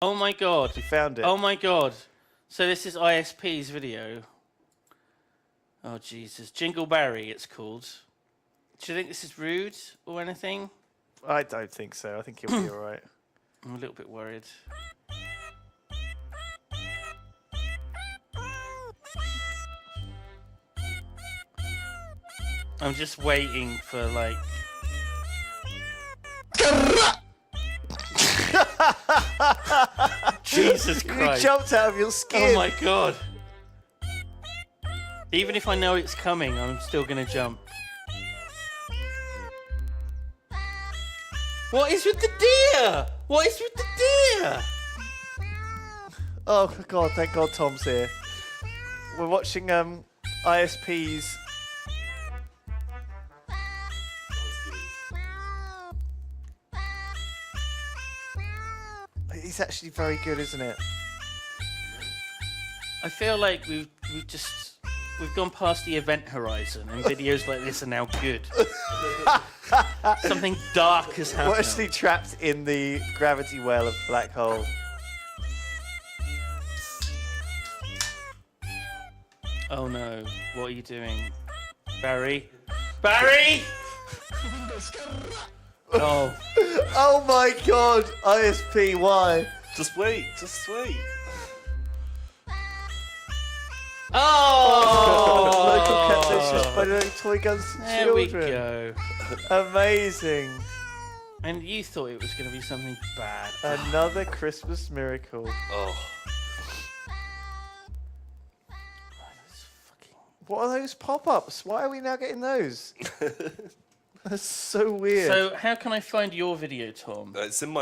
Oh my god. You found it. Oh my god. So this is ISP's video. Oh Jesus. Jingle Barry it's called. Do you think this is rude or anything? I don't think so. I think he'll be alright. I'm a little bit worried. I'm just waiting for like... Jesus Christ. You jumped out of your skin. Oh my god. Even if I know it's coming, I'm still gonna jump. What is with the deer? What is with the deer? Oh god, thank god Tom's here. We're watching ISP's... He's actually very good, isn't it? I feel like we've gone past the event horizon and videos like this are now good. Something dark has happened. We're actually trapped in the gravity well of the black hole. Oh no, what are you doing? Barry? Barry! Oh. Oh my god, ISP, why? Just wait, just wait. Oh! Local catfish by the toy guns to There children. we go. Amazing. And you thought it was going to be something bad. Another Christmas miracle. Oh. What are those pop-ups? Why are we now getting those? That's so weird. So how can I find your video, Tom? It's in my